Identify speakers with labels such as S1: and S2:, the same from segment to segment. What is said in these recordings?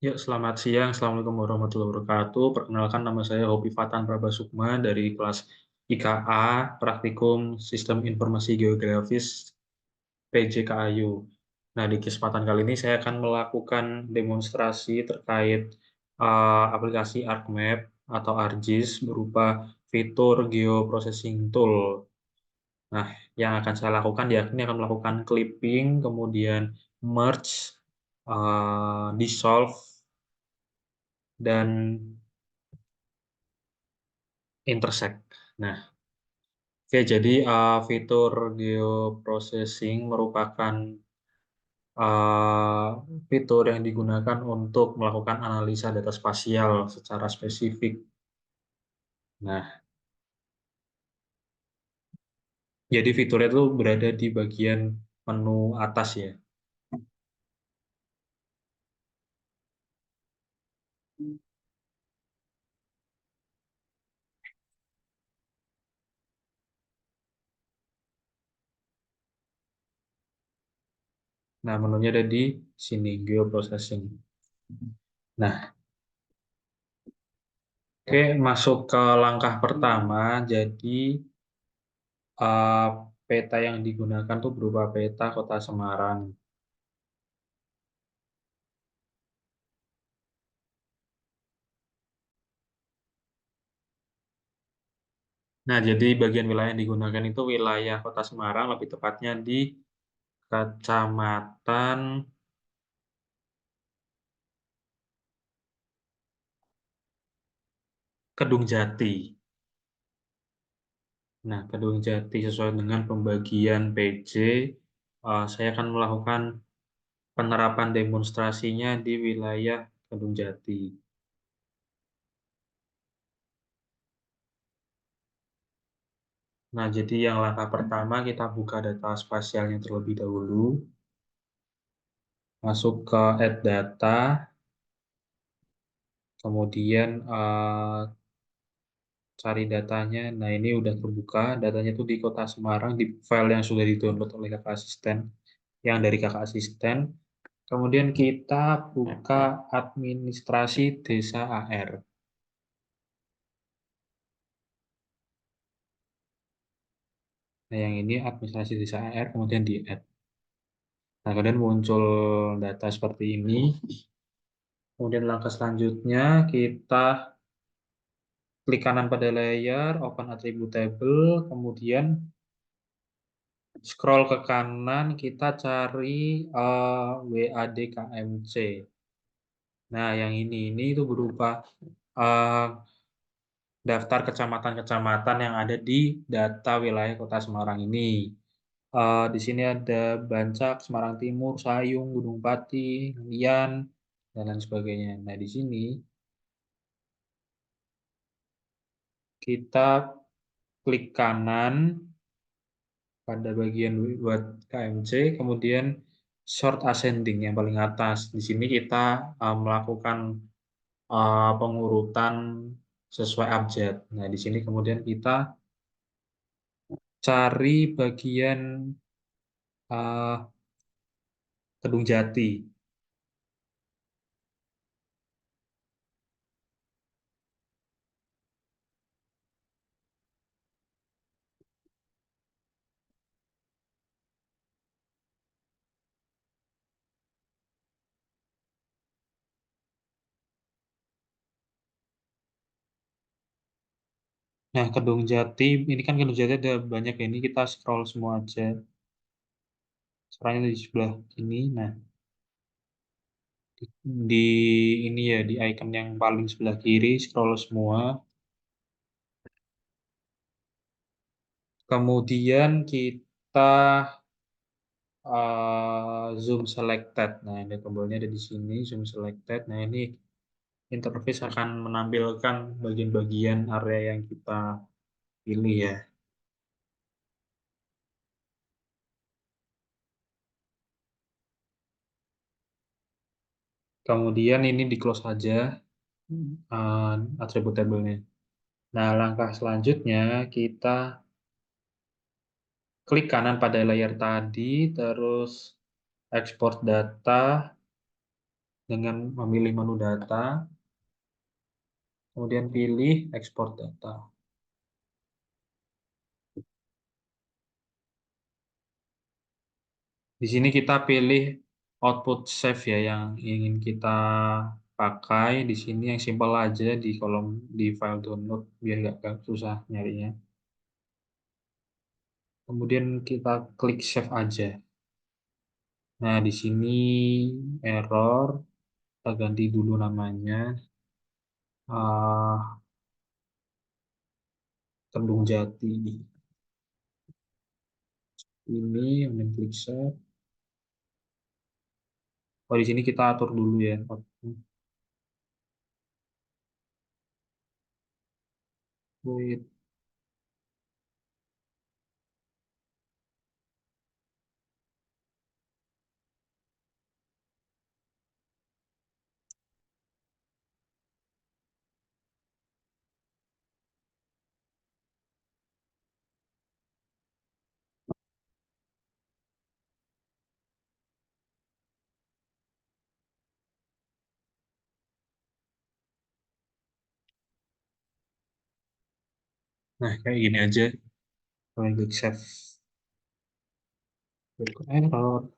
S1: Ya, selamat siang. Assalamualaikum warahmatullahi wabarakatuh. Perkenalkan, nama saya Hopi Fatan Prabasukma dari kelas IKA, Praktikum Sistem Informasi Geografis PJKAYU. Nah, di kesempatan kali ini saya akan melakukan demonstrasi terkait aplikasi ArcMap atau ArcGIS berupa fitur Geoprocessing Tool. Nah, yang akan saya lakukan yakni akan melakukan clipping, kemudian merge, dissolve, dan intersect. Nah, oke, jadi fitur geoprocessing merupakan uh, fitur yang digunakan untuk melakukan analisa data spasial secara spesifik. Nah, jadi fiturnya itu berada di bagian menu atas ya. Nah, menunya ada di sini, geoprocessing. Nah, oke, masuk ke langkah pertama. Jadi, uh, peta yang digunakan tuh berupa peta Kota Semarang. Nah, jadi bagian wilayah yang digunakan itu wilayah Kota Semarang, lebih tepatnya di Kecamatan Kedung Jati. Nah, Kedung Jati sesuai dengan pembagian PJ, saya akan melakukan penerapan demonstrasinya di wilayah Kedung Jati. Nah, jadi yang langkah pertama kita buka data spasialnya terlebih dahulu, masuk ke Add Data, kemudian cari datanya. Nah, ini udah terbuka. Datanya itu di Kota Semarang, di file yang sudah di-download oleh kakak asisten, yang dari kakak asisten. Kemudian kita buka administrasi desa AR. Nah, yang ini administrasi desa AR, kemudian di-add. Nah, kemudian muncul data seperti ini. Kemudian langkah selanjutnya, kita klik kanan pada layar, open attribute table, kemudian scroll ke kanan, kita cari WADKMC. Nah, yang ini itu berupa eh, daftar kecamatan-kecamatan yang ada di data wilayah Kota Semarang ini. Di sini ada Bancak, Semarang Timur, Sayung, Gunung Pati, Lian, dan lain sebagainya. Nah, di sini kita klik kanan pada bagian buat KMC, kemudian short ascending yang paling atas. Di sini kita melakukan pengurutan sesuai abjad. Nah, di sini kemudian kita cari bagian uh, Kedung Jati. Nah, Kedung Jati, ini kan Kedung Jati ada banyak ya. Ini kita scroll semua aja. Sekarang di sebelah kini. Nah, di ini ya, di icon yang paling sebelah kiri, scroll semua. Kemudian kita zoom selected. Nah, ini tombolnya ada di sini, zoom selected. Nah, ini interface akan menampilkan bagian-bagian area yang kita pilih ya. Kemudian ini di close saja atribut tabelnya. Nah, langkah selanjutnya kita klik kanan pada layar tadi, terus export data, dengan memilih menu data, kemudian pilih ekspor data. Di sini kita pilih output save ya yang ingin kita pakai. Di sini yang simple aja di kolom di file download biar nggak susah nyarinya. Kemudian kita klik save aja. Nah, di sini error, kita ganti dulu namanya. Ah, Kendung Jati. Ini yang klik save. Oh, di sini kita atur dulu ya. Wait. Nah, kayak gini aja. Kalau klik save. Error.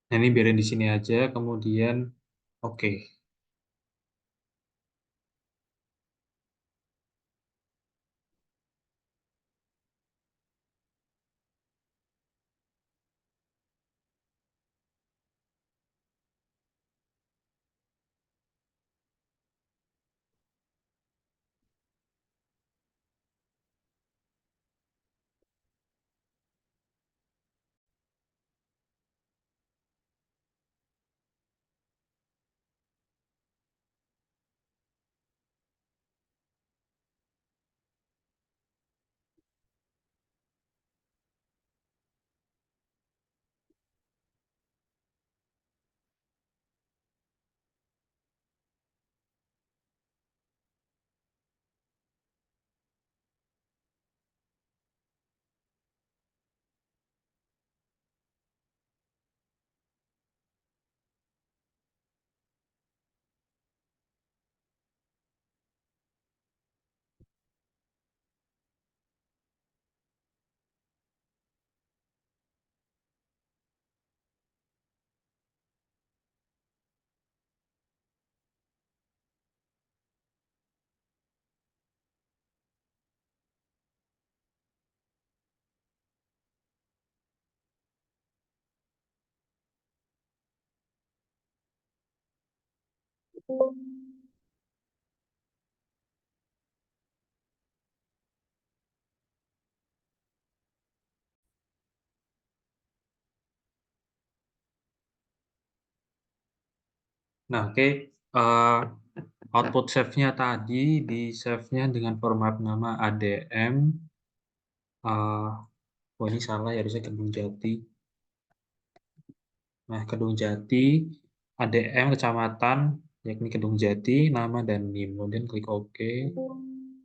S1: Nah, ini biarin di sini aja. Kemudian, oke. Nah, oke. Eh, output save-nya tadi di save-nya dengan format nama ADM. Oh, ini salah ya, harusnya Kedung Jati. Nah, Kedung Jati, ADM kecamatan, yakni Kedung Jati, nama dan NIM. Kemudian klik OK.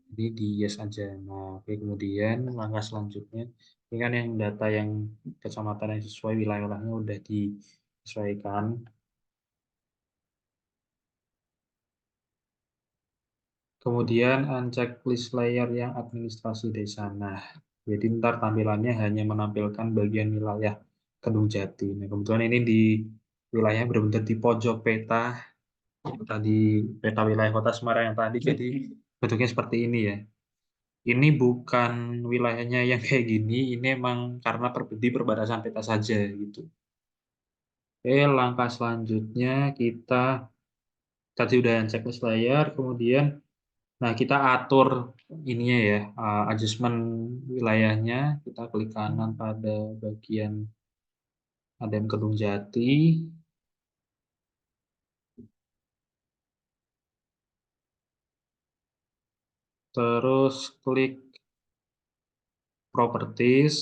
S1: Ini di yes aja. Nah, oke, kemudian langkah selanjutnya, ini kan yang data yang kecamatan yang sesuai wilayah-wilayahnya udah disesuaikan. Kemudian uncheck list layer yang administrasi desa. Nah, jadi ntar tampilannya hanya menampilkan bagian wilayah Kedung Jati. Nah, kebetulan ini di wilayah benar-benar di pojok peta. Tadi peta wilayah Kota Semarang yang tadi jadi bentuknya seperti ini ya. Ini bukan wilayahnya yang kayak gini, ini emang karena di perbatasan peta saja gitu. Oke, langkah selanjutnya kita tadi udah checklist layar, kemudian nah kita atur ininya ya, adjustment wilayahnya. Kita klik kanan pada bagian ADM Kedung Jati, terus klik Properties.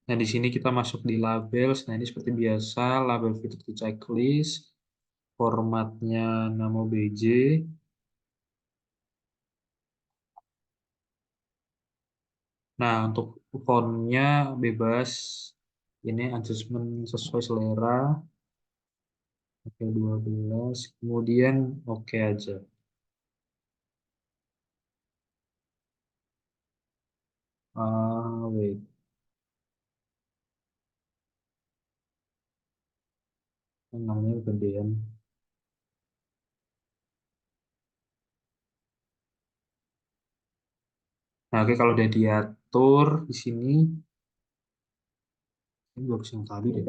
S1: Nah, di sini kita masuk di labels. Nah, ini seperti biasa, label fitur di checklist, formatnya Namo BJ. Nah, untuk fontnya bebas. Ini adjustment sesuai selera. Oke, 12. Kemudian oke aja. Wait, namanya gedean. Nah, oke kalau udah diatur di sini, ini bagus yang tadi deh.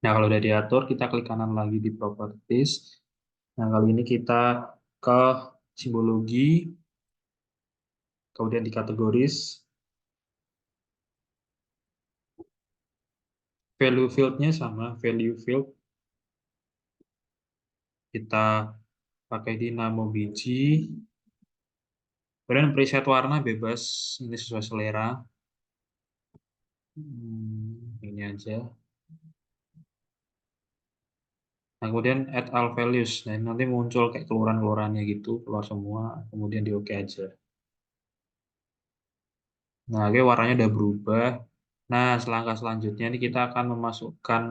S1: Nah, kalau udah diatur, kita klik kanan lagi di Properties. Nah, kali ini kita ke simbologi, kemudian di kategoris, value field-nya sama, value field kita pakai di Namo biji, kemudian preset warna bebas, ini sesuai selera. Ini aja. Nah, kemudian add all values. Nah, ini nanti muncul kayak keluaran-keluarannya gitu, keluar semua, kemudian di oke aja. Nah, oke warnanya udah berubah. Nah, selangkah selanjutnya ini kita akan memasukkan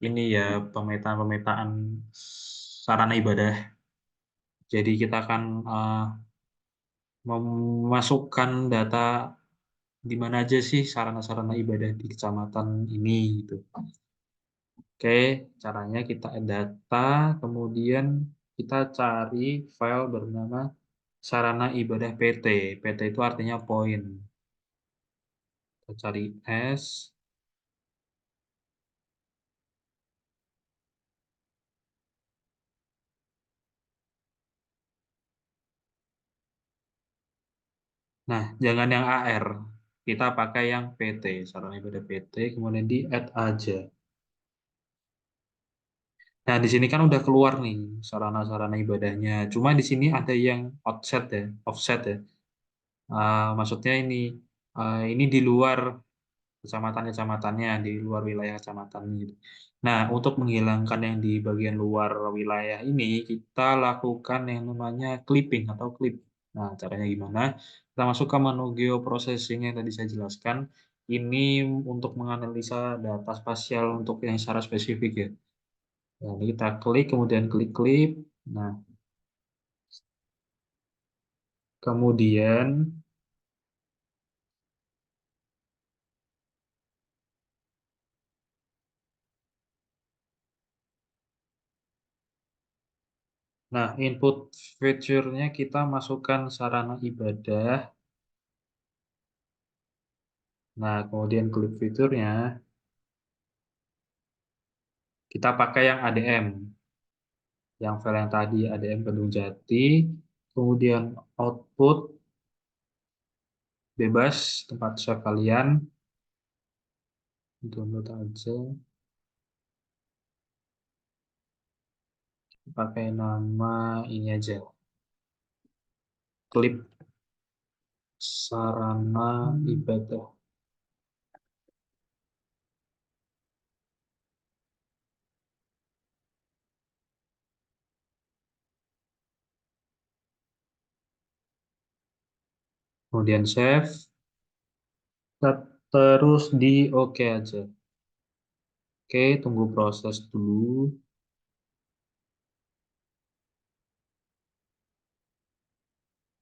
S1: ini ya, pemetaan-pemetaan sarana ibadah. Jadi kita akan memasukkan data di mana aja sih sarana-sarana ibadah di kecamatan ini gitu. Oke, caranya kita add data, kemudian kita cari file bernama sarana ibadah PT. PT itu artinya poin. Kita cari S. Nah, jangan yang AR. Kita pakai yang PT, sarana ibadah PT, kemudian di add aja. Nah, di sini kan udah keluar nih sarana-sarana ibadahnya. Cuma di sini ada yang offset ya. Maksudnya ini di luar kecamatan-kecamatannya, di luar wilayah kecamatan gitu. Nah, untuk menghilangkan yang di bagian luar wilayah ini, kita lakukan yang namanya clipping atau clip. Nah, caranya gimana? Kita masuk ke menu geoprocessing yang tadi saya jelaskan. Ini untuk menganalisa data spasial untuk yang secara spesifik ya. Nah, ini kita klik, kemudian klik clip. Nah, kemudian, nah input feature-nya kita masukkan sarana ibadah. Nah, kemudian klik fiturnya, kita pakai yang ADM. Yang file yang tadi ADM Kedung Jati. Kemudian output bebas, tempat save kalian. Download aja. Pakai nama ini aja. Klip sarana ibadah. Kemudian save. Terus di oke aja. Oke, tunggu proses dulu.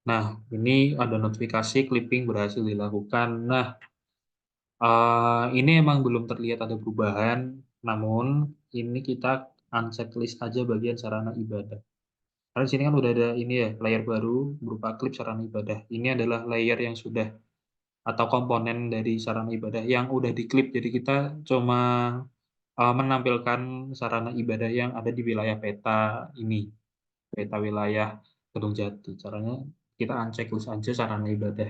S1: Nah, ini ada notifikasi clipping berhasil dilakukan. Nah, ini emang belum terlihat ada perubahan, namun ini kita unchecklist aja bagian sarana ibadah. Karena di sini kan udah ada ini ya, layer baru berupa klip sarana ibadah. Ini adalah layer yang sudah atau komponen dari sarana ibadah yang udah diklip. Jadi kita cuma menampilkan sarana ibadah yang ada di wilayah peta ini, peta wilayah Kedung Jati. Caranya kita unchecklist aja sarana ibadah.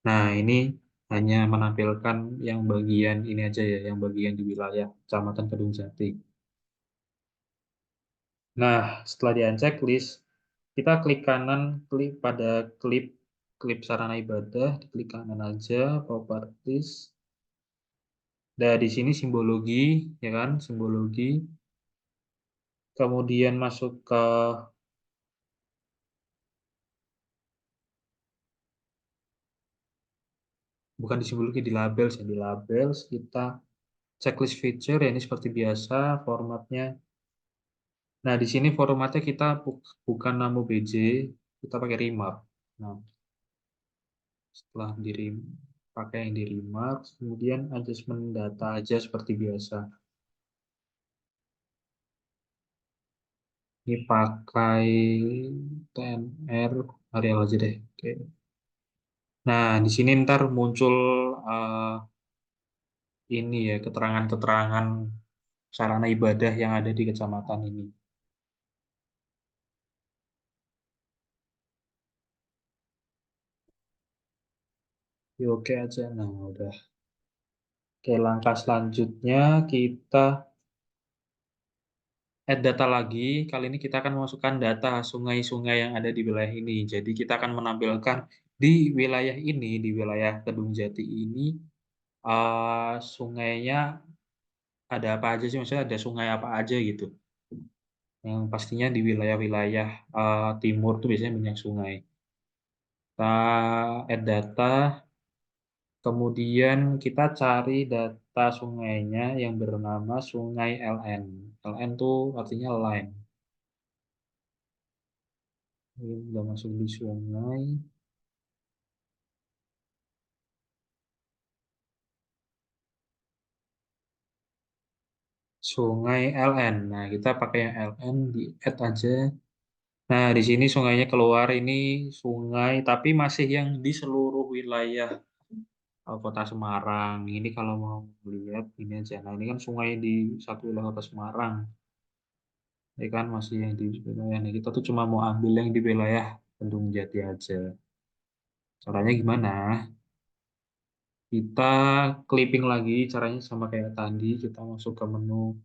S1: Nah, ini hanya menampilkan yang bagian ini aja ya, yang bagian di wilayah Kecamatan Kedung Jati. Nah, setelah di unchecklist, kita klik kanan, klik pada klip klip sarana ibadah, diklik kanan aja, properties. Nah, di sini simbologi, ya kan, simbologi. Kemudian masuk ke, bukan di simbologi, di labels ya, di labels kita checklist feature, ya ini seperti biasa, formatnya. Nah, di sini formatnya kita bukan namo BJ, kita pakai remark. Nah, setelah di pakai yang di remark, kemudian adjustment data aja seperti biasa. Ini pakai TNR Arial aja deh. Oke. Nah, di sini ntar muncul eh, ini ya, keterangan-keterangan sarana ibadah yang ada di kecamatan ini. Ya, oke aja. Nah, udah. Oke, langkah selanjutnya kita add data lagi. Kali ini kita akan memasukkan data sungai-sungai yang ada di wilayah ini. Jadi kita akan menampilkan di wilayah ini, di wilayah Kedung Jati ini, sungainya ada apa aja sih? Maksudnya ada sungai apa aja gitu. Yang pastinya di wilayah-wilayah timur tuh biasanya banyak sungai. Kita add data, kemudian kita cari data sungainya yang bernama Sungai LN. LN itu artinya line. Ini udah masuk di sungai. Sungai LN. Nah, kita pakai yang LN di add aja. Nah, di sini sungainya keluar ini sungai, tapi masih yang di seluruh wilayah Kota Semarang. Ini kalau mau lihat ini aja. Nah, ini kan sungai di satu wilayah Kota Semarang. Ini kan masih yang di wilayah ini. Kita tuh cuma mau ambil yang di wilayah Kendung Jati aja. Caranya gimana? Kita clipping lagi, caranya sama kayak tadi. Kita masuk ke menu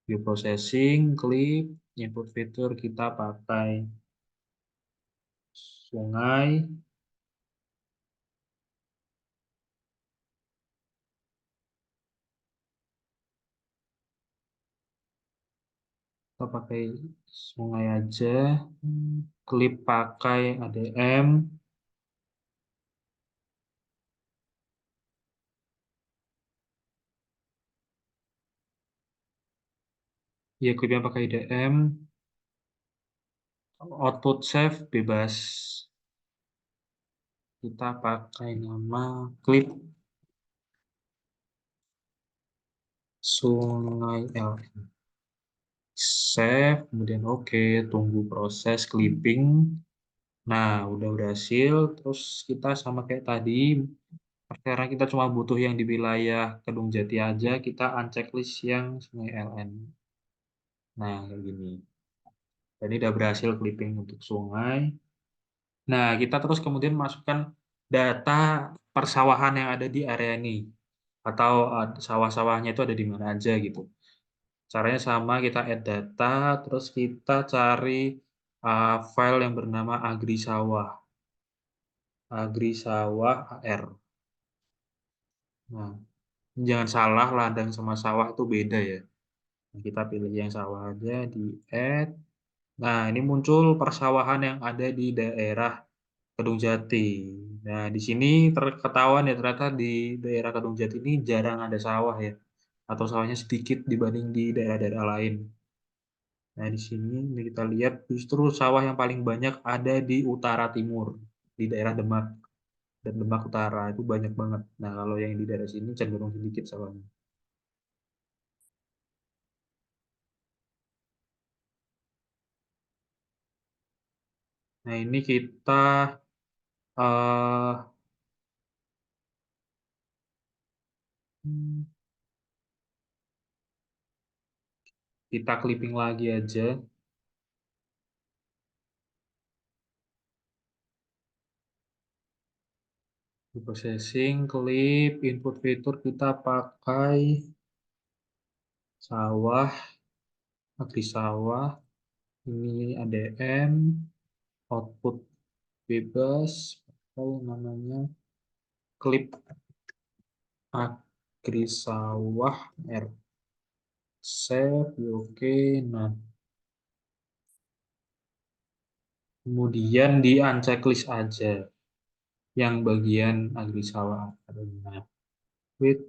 S1: view processing, klik, input fitur kita pakai sungai. Kita pakai sungai aja. Klip pakai ADM. Ya, klipnya pakai ADM. Output save bebas. Kita pakai nama klip Sungai L. Save, kemudian oke, tunggu proses clipping. Nah, udah berhasil. Terus kita sama kayak tadi, sekarang kita cuma butuh yang di wilayah Kedung Jati aja, kita unchecklist yang Sungai LN. Nah, kayak gini. Dan ini udah berhasil clipping untuk sungai. Nah, kita terus kemudian masukkan data persawahan yang ada di area ini. Atau sawah-sawahnya itu ada di mana aja gitu. Caranya sama, kita add data, terus kita cari file yang bernama agrisawah. Agrisawah AR. Nah, jangan salah, ladang sama sawah itu beda ya. Nah, kita pilih yang sawah aja, di add. Nah, ini muncul persawahan yang ada di daerah Kedung Jati. Nah, di sini terketahuan ya ternyata di daerah Kedung Jati ini jarang ada sawah ya. Atau sawahnya sedikit dibanding di daerah-daerah lain. Nah, di sini ini kita lihat justru sawah yang paling banyak ada di utara timur, di daerah Demak dan Demak Utara itu banyak banget. Nah, kalau yang di daerah sini cenderung sedikit sawahnya. Nah, ini eh, hmm, kita clipping lagi aja. Di processing, clip, input fitur kita pakai sawah, agri sawah, ini ADM, output bebas, apa namanya, klip agri sawah, R, save, oke. Nah, kemudian di unchecklist aja yang bagian agri sawah. Nah, wait,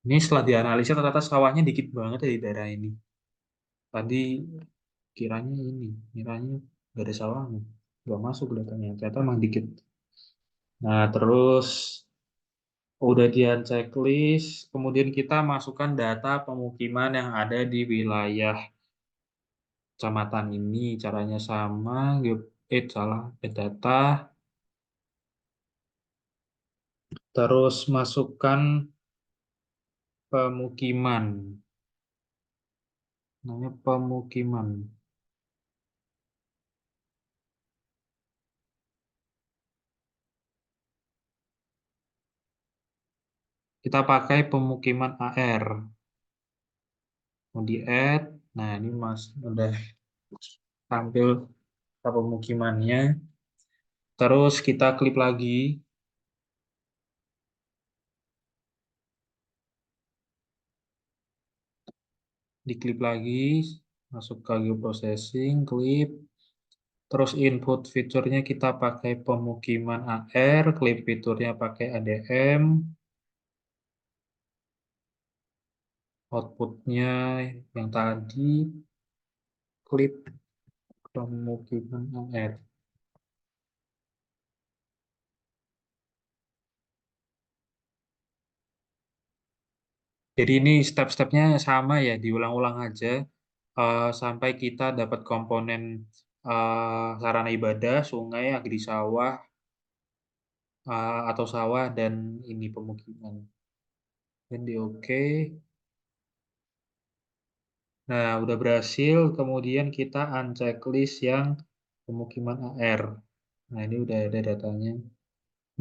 S1: ini setelah dianalisa ternyata sawahnya dikit banget ya di daerah ini. Tadi kiranya nggak ada sawahnya, nggak masuk datanya. Ternyata emang dikit. Nah, terus udah di checklist, kemudian kita masukkan data pemukiman yang ada di wilayah kecamatan ini. Caranya sama, salah, get data, terus masukkan pemukiman, namanya pemukiman. Kita pakai pemukiman AR, mau di add. Nah, ini mas udah tampil pemukimannya. Terus kita klik lagi, diklik lagi, masuk ke geoprocessing, klik. Terus input fiturnya kita pakai pemukiman AR, klik fiturnya pakai ADM, outputnya yang tadi, klik pemukiman AR. Jadi ini step-stepnya sama ya, diulang-ulang aja sampai kita dapat komponen sarana ibadah, sungai, agri sawah, atau sawah, dan ini pemukiman. Dan di oke. Nah, udah berhasil. Kemudian kita unchecklist yang pemukiman AR. Nah, ini udah ada datanya.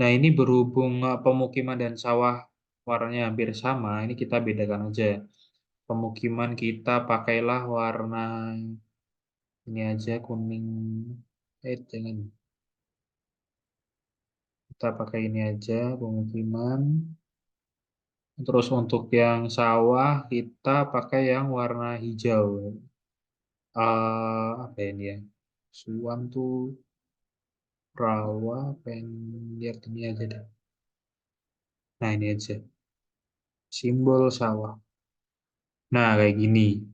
S1: Nah, ini berhubung pemukiman dan sawah warnanya hampir sama, ini kita bedakan aja. Pemukiman kita pakailah warna ini aja, kuning. Jangan. Kita pakai ini aja, pemukiman. Terus untuk yang sawah, kita pakai yang warna hijau. Apa ini ya? Suam tuh rawa, pengen lihat ini aja deh. Nah, ini aja. Simbol sawah. Nah, kayak gini.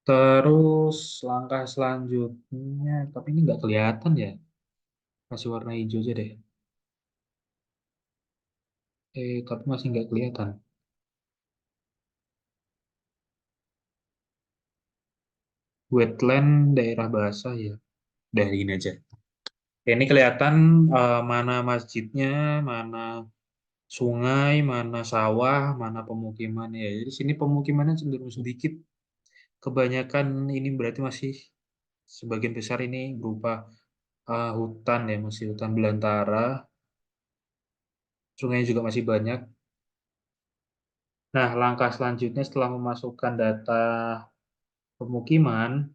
S1: Terus langkah selanjutnya, tapi ini nggak kelihatan ya. Kasih warna hijau aja deh. Tapi masih nggak kelihatan. Wetland daerah basah ya. Udah gini aja. Ini kelihatan mana masjidnya, mana sungai, mana sawah, mana pemukiman ya. Jadi sini pemukimannya cenderung sedikit. Kebanyakan ini berarti masih sebagian besar ini berupa hutan ya, masih hutan belantara. Sungainya juga masih banyak. Nah, langkah selanjutnya setelah memasukkan data pemukiman,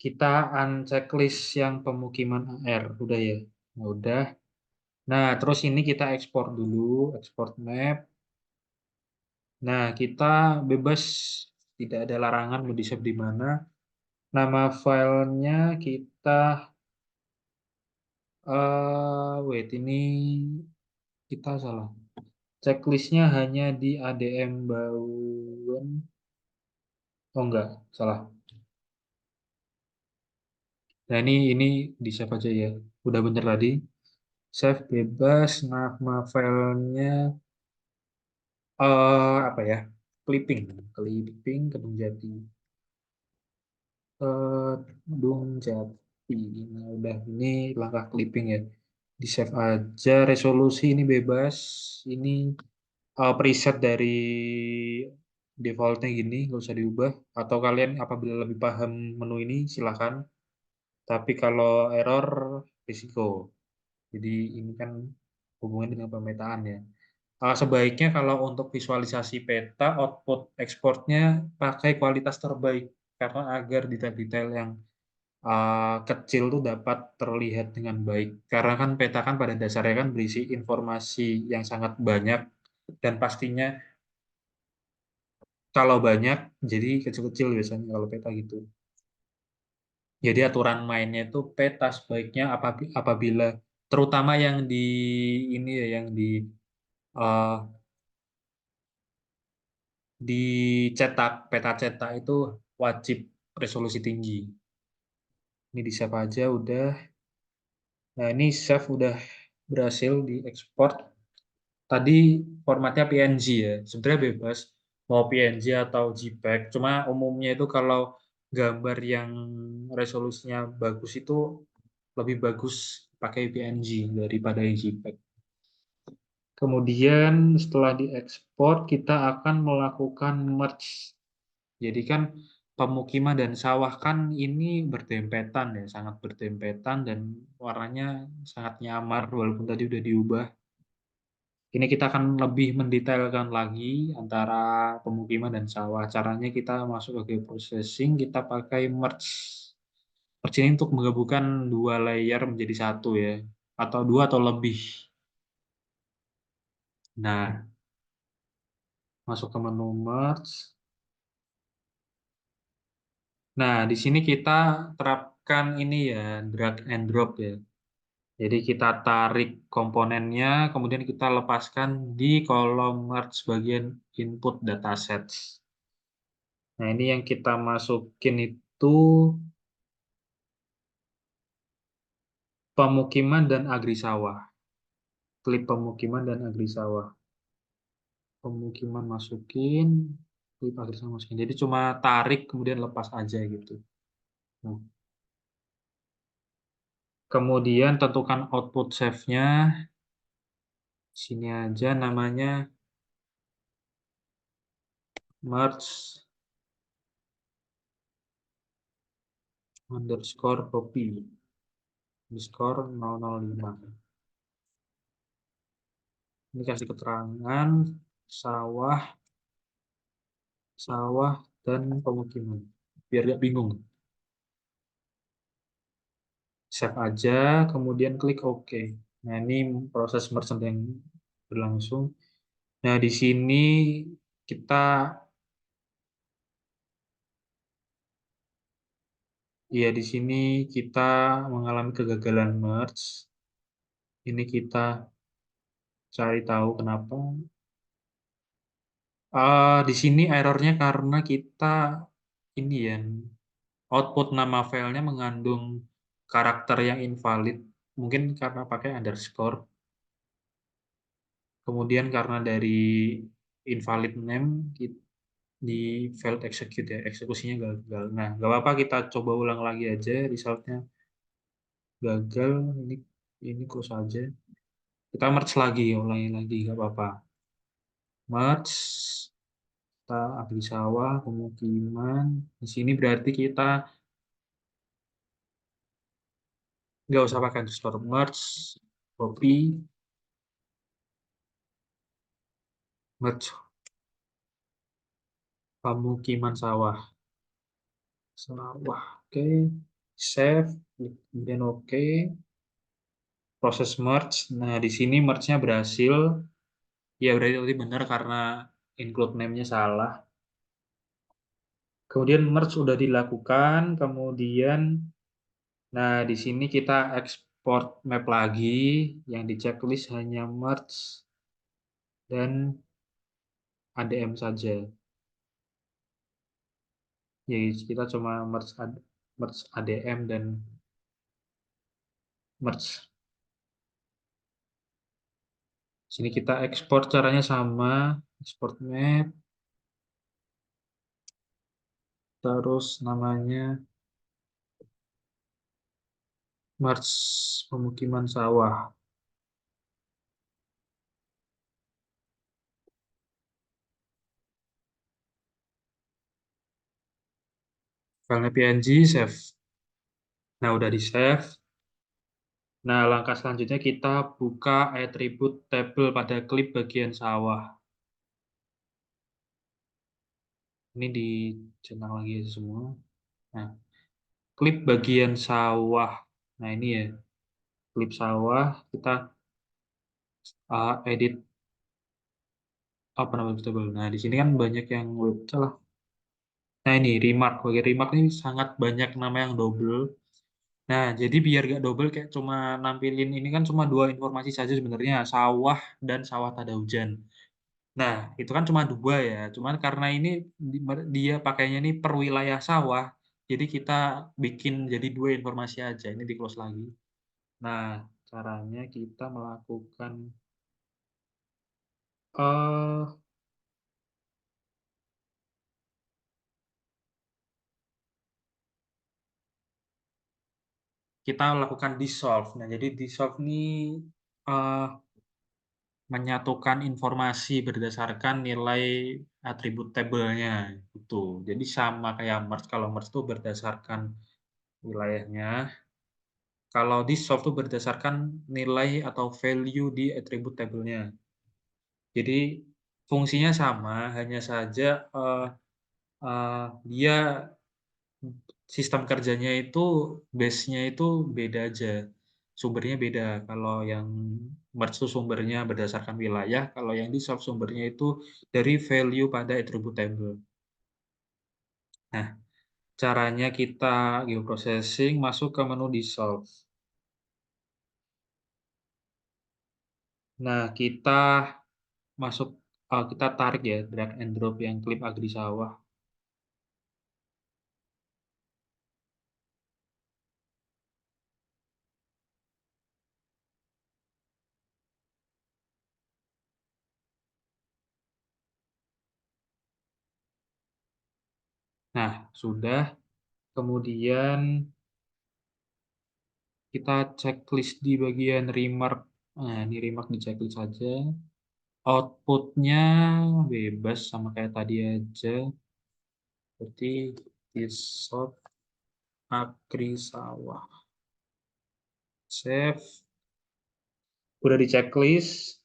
S1: kita unchecklist yang pemukiman AR. Udah ya. Nah, udah. Nah, terus ini kita ekspor dulu, ekspor map. Nah, kita bebas, tidak ada larangan mau di-save di mana. Nama filenya kita, wait, ini kita salah. Checklistnya hanya di ADM Bawen. Oh enggak, salah. Nah, ini di-save aja ya. Udah bener tadi. Save bebas, nama filenya apa ya? Clipping, clipping Kedung Jati. Kedung Jati. Nah, udah ini langkah clipping ya. Di save aja. Resolusi ini bebas. Ini preset dari defaultnya gini, nggak usah diubah. Atau kalian apabila lebih paham menu ini, silakan. Tapi kalau error, risiko. Jadi ini kan hubungan dengan pemetaan ya. Sebaiknya kalau untuk visualisasi peta, output ekspornya pakai kualitas terbaik karena agar detail-detail yang kecil tuh dapat terlihat dengan baik. Karena kan peta kan pada dasarnya kan berisi informasi yang sangat banyak dan pastinya kalau banyak jadi kecil-kecil biasanya kalau peta gitu. Jadi aturan mainnya itu peta sebaiknya apabila terutama yang di ini ya yang uh, dicetak peta cetak itu wajib resolusi tinggi. Ini di save aja udah. Nah, ini save udah berhasil diekspor. Tadi formatnya PNG ya. Sebenarnya bebas mau PNG atau JPEG. Cuma umumnya itu kalau gambar yang resolusinya bagus itu lebih bagus pakai PNG daripada yang JPEG. Kemudian setelah diekspor kita akan melakukan merge. Jadi kan pemukiman dan sawah kan ini berdempetan ya, sangat berdempetan dan warnanya sangat nyamar walaupun tadi udah diubah. Ini kita akan lebih mendetailkan lagi antara pemukiman dan sawah. Caranya kita masuk ke geoprocessing, kita pakai merge. Merge ini untuk menggabungkan dua layer menjadi satu ya, atau dua atau lebih. Nah, masuk ke menu merge. Nah, di sini kita terapkan ini ya, drag and drop ya. Jadi kita tarik komponennya, kemudian kita lepaskan di kolom merge bagian input datasets. Nah, ini yang kita masukin itu pemukiman dan agri sawah. Klik pemukiman dan agri sawah. Pemukiman masukin, klik agri sawah masukin. Jadi cuma tarik kemudian lepas aja gitu. Nah, kemudian tentukan output save-nya. Sini aja namanya merge underscore copy underscore 005. Ini kasih keterangan sawah, sawah dan pemukiman. Biar gak bingung. Save aja, kemudian klik OK. Nah, ini proses merchant yang berlangsung. Nah, di sini kita, ya di sini kita mengalami kegagalan merge. Ini kita cari tahu kenapa. Di sini errornya karena kita ini ya, output nama filenya mengandung karakter yang invalid. Mungkin karena pakai underscore. Kemudian karena dari invalid name di failed execute ya, eksekusinya gagal. Nah, nggak apa-apa kita coba ulang lagi aja, resultnya gagal. Ini close aja. Kita merge lagi, ulangi lagi, nggak apa-apa. Merge, kita ambil sawah, pemukiman. Di sini berarti kita nggak usah pakai underscore merge, copy, merge pemukiman sawah. Sawah, oke. Save, kemudian oke. proses merge. Nah, di sini merge-nya berhasil. Ya, berarti benar karena include name-nya salah. Kemudian merge sudah dilakukan, kemudian nah di sini kita export map lagi, yang di checklist hanya merge dan ADM saja. Jadi kita cuma merge ADM dan merge. Sini kita ekspor caranya sama, export map, terus namanya merge pemukiman sawah. Filenya PNG, save. Nah, udah di save. Nah, langkah selanjutnya kita buka atribut table pada klip bagian sawah. Ini dicentang lagi aja semua. Nah, klip bagian sawah. Nah, ini ya, klip sawah. Kita edit apa namanya table. Nah, di sini kan banyak yang salah. Nah, ini remark. Bagi remark ini sangat banyak nama yang double. Nah, jadi biar gak double kayak cuma nampilin ini kan cuma dua informasi saja sebenarnya, sawah dan sawah tada hujan. Nah, itu kan cuma dua ya. Cuman karena ini dia pakainya ini per wilayah sawah, jadi kita bikin jadi dua informasi aja. Ini di close lagi. Nah, caranya kita melakukan eh kita lakukan dissolve. Nah, jadi dissolve ini eh menyatukan informasi berdasarkan nilai atribut tabelnya itu. Jadi sama kayak merge. Kalau merge itu berdasarkan wilayahnya. Kalau di solve itu berdasarkan nilai atau value di atribut tabelnya. Jadi fungsinya sama, hanya saja dia sistem kerjanya itu base-nya itu beda aja. Sumbernya beda. Kalau yang merge itu sumbernya berdasarkan wilayah, kalau yang di solve sumbernya itu dari value pada attribute table. Nah, caranya kita geoprocessing masuk ke menu dissolve. Nah, masuk kita tarik ya drag and drop yang klip agri sawah. Nah, sudah. Kemudian kita checklist di bagian remark. Nah, ini remark di checklist saja. Outputnya bebas sama kayak tadi aja. Berarti dissolve agri sawah. Save. Udah di checklist.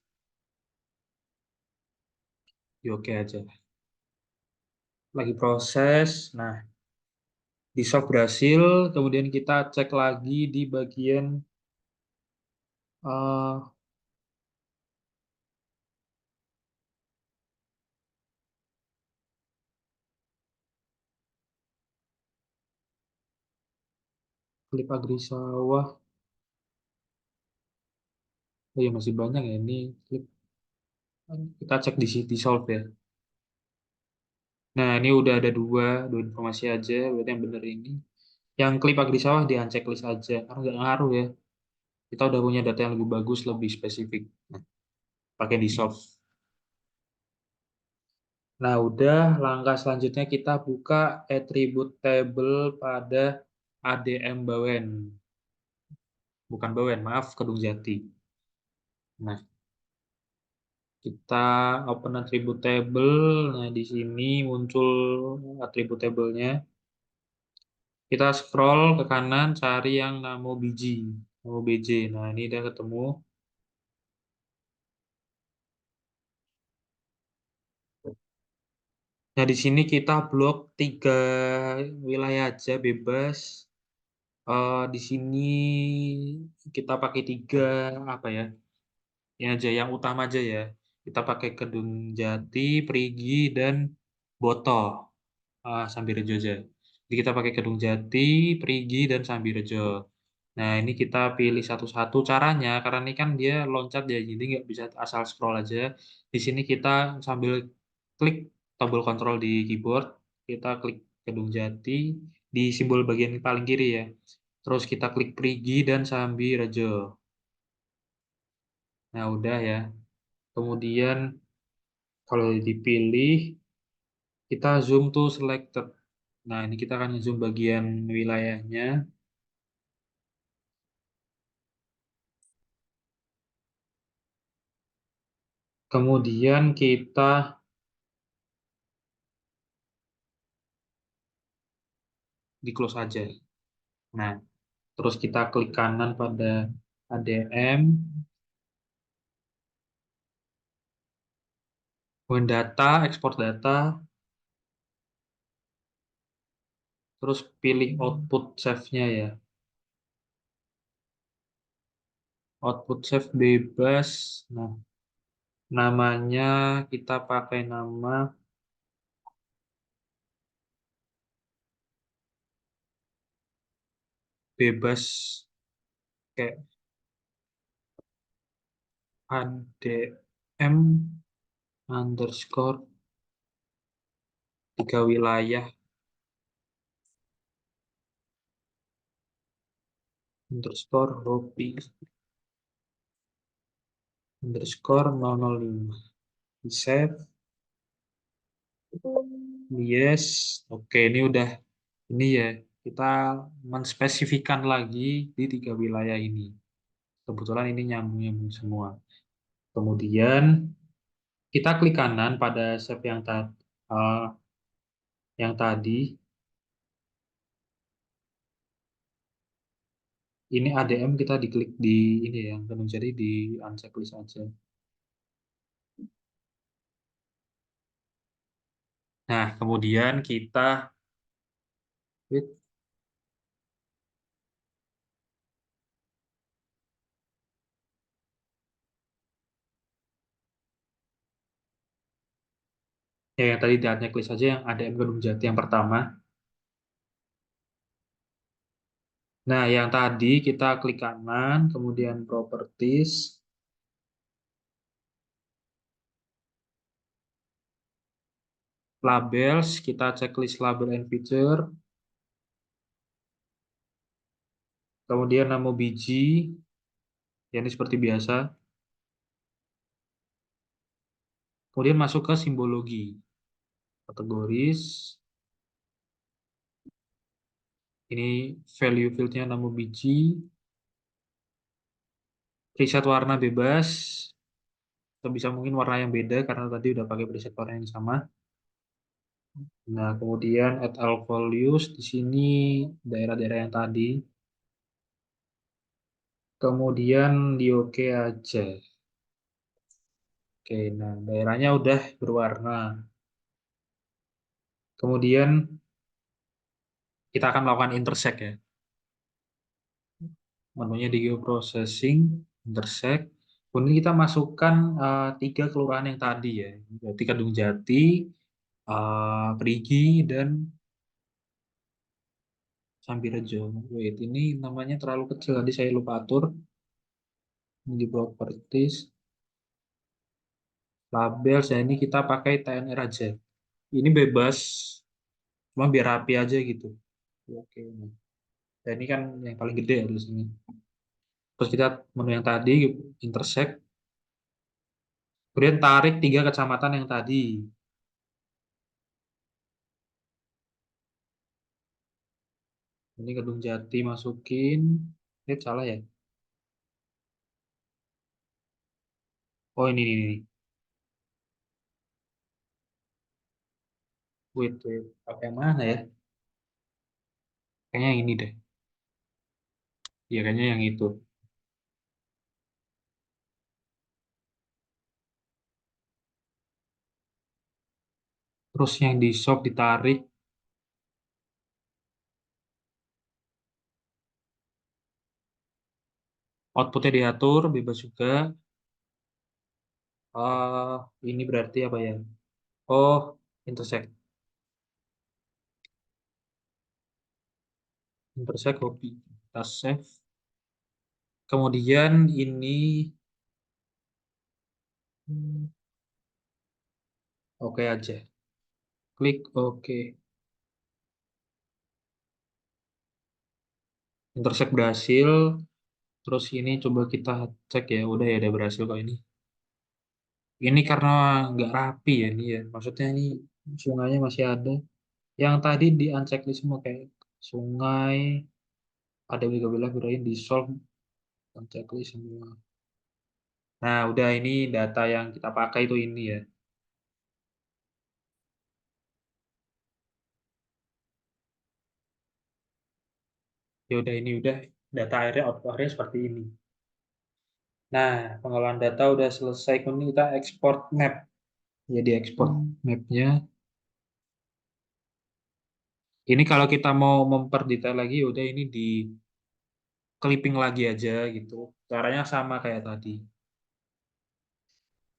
S1: Ya, oke aja. Lagi proses. Nah, dissolve berhasil. Kemudian kita cek lagi di bagian eh, klip agri sawah. Oh ya, masih banyak ya ini klip. Kita cek di dissolve ya. Nah, ini udah ada dua informasi aja. Berarti yang bener ini. Yang klip agri sawah di unchecklist aja. Karena nggak ngaruh ya. Kita udah punya data yang lebih bagus, lebih spesifik. Nah, pakai dissolve. Nah, udah langkah selanjutnya kita buka attribute table pada ADM Bawen. Bukan Bawen, maaf, Kedung Jati. Nah, kita open attribute table. Nah, di sini muncul attribute table-nya. Kita scroll ke kanan, cari yang namo biji, namo BJ. Nah, ini udah ketemu. Nah, di sini kita blok 3 wilayah aja bebas. Di sini kita pakai tiga apa ya? Ini aja yang utama aja ya. Kita pakai Kedung Jati, Perigi, dan Boto. Sambirejo aja. Jadi kita pakai Kedung Jati, Perigi, dan Sambirejo. Nah, ini kita pilih satu-satu caranya, karena ini kan dia loncat ya, jadi nggak bisa asal scroll aja. Di sini kita sambil klik tombol kontrol di keyboard, kita klik Kedung Jati di simbol bagian paling kiri ya. Terus kita klik Perigi dan Sambirejo. Nah, udah ya. Kemudian kalau dipilih, kita zoom to selected. Nah, ini kita akan zoom bagian wilayahnya. Kemudian kita di close aja. Nah, terus kita klik kanan pada ADM, kemudian data, ekspor data, terus pilih output save-nya ya. Output save bebas. Nah, namanya kita pakai nama bebas kayak ADM underscore tiga wilayah underscore hobi underscore 005. Di save. Yes. Oke, ini udah ini ya. Kita menspesifikkan lagi di tiga wilayah ini. Kebetulan ini nyambung-nyambung semua. Kemudian kita klik kanan pada save yang tadi. Ini ADM kita diklik di ini ya, yang penuh jadi di unchecklist aja. Nah, kemudian kita wait, ya yang tadi di unchecklist aja yang ADM Gunung Jati yang pertama. Nah, yang tadi kita klik kanan, kemudian properties, labels, kita checklist label and feature, kemudian nama biji, ya ini seperti biasa, kemudian masuk ke simbologi, kategoris, ini value fieldnya nama biji, preset warna bebas, atau bisa mungkin warna yang beda karena tadi udah pakai preset warna yang sama. Nah, kemudian add all values, di sini daerah-daerah yang tadi, kemudian di oke aja. Oke, nah daerahnya udah berwarna. Kemudian kita akan melakukan intersect ya. Menunya di geoprocessing, intersect. Kemudian kita masukkan tiga kelurahan yang tadi ya. Berarti Kedung Jati, Perigi, dan Sambirejo. Wait, ini namanya terlalu kecil. Tadi saya lupa atur. Ini di properties, labels. Ya ini kita pakai TNR aja. Ini bebas, cuma biar rapi aja gitu. Oke. Dan ini kan yang paling gede ya di sini. Terus kita menu yang tadi, intersect. Kemudian tarik tiga kecamatan yang tadi. Ini Kedung Jati masukin. Salah ya? Oh ini. Wait. Pakai yang mana ya? Kayaknya yang ini deh. Iya, kayaknya yang itu. Terus yang di shop ditarik. Outputnya diatur, bebas juga. Ini berarti apa ya? Oh, intersect. Intersect hobi. Kita save. Kemudian ini, oke aja. Klik oke. Intersect berhasil. Terus ini coba kita cek ya. Udah ya, udah berhasil kok ini. Ini karena nggak rapi ya ini ya. Maksudnya ini sungainya masih ada. Yang tadi di unchecklist semua kayak sungai, ada juga bilang birain di solve, unchecklist semua. Nah, udah ini data yang kita pakai itu ini ya. Ya udah ini udah data akhirnya output akhirnya seperti ini. Nah, pengolahan data udah selesai. Kemudian kita export map. Jadi export mapnya. Ini kalau kita mau memperdetail lagi, udah ini di clipping lagi aja gitu. Caranya sama kayak tadi.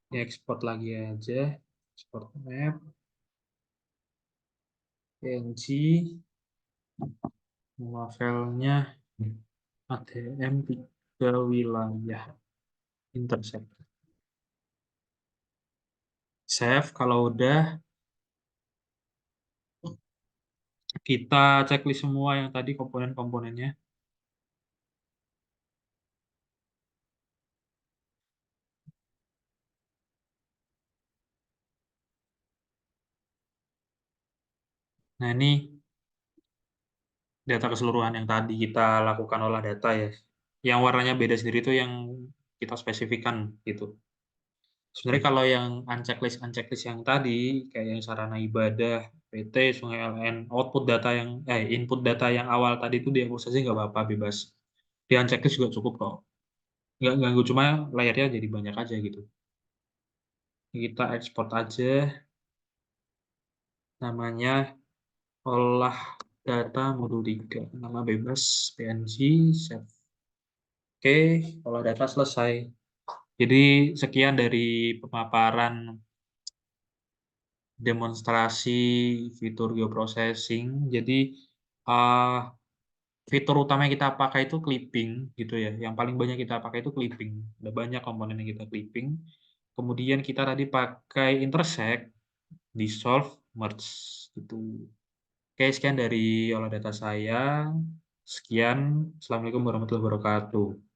S1: Ini export lagi aja. Export map, PNG, nama filenya ATM 3 wilayah intersect. Save, kalau udah kita checklist semua yang tadi komponen-komponennya. Nah, ini data keseluruhan yang tadi kita lakukan olah data ya. Yang warnanya beda sendiri itu yang kita spesifikkan gitu. Sebenarnya kalau yang unchecklist yang tadi, kayak yang sarana ibadah, PT, Sungai LN, output data yang, input data yang awal tadi itu dihapus saja nggak apa-apa, bebas. Di unchecklist juga cukup kok. Nggak ganggu, cuma layarnya jadi banyak aja gitu. Kita ekspor aja, namanya olah data modul 3. Nama bebas, PNG, save. Oke, olah data selesai. Jadi sekian dari pemaparan demonstrasi fitur geoprocessing. Jadi uh, fitur utama yang kita pakai itu clipping gitu ya. Yang paling banyak kita pakai itu clipping. Ada banyak komponen yang kita clipping. Kemudian kita tadi pakai intersect, dissolve, merge gitu. Oke, sekian dari olah data saya. Sekian. Assalamualaikum warahmatullahi wabarakatuh.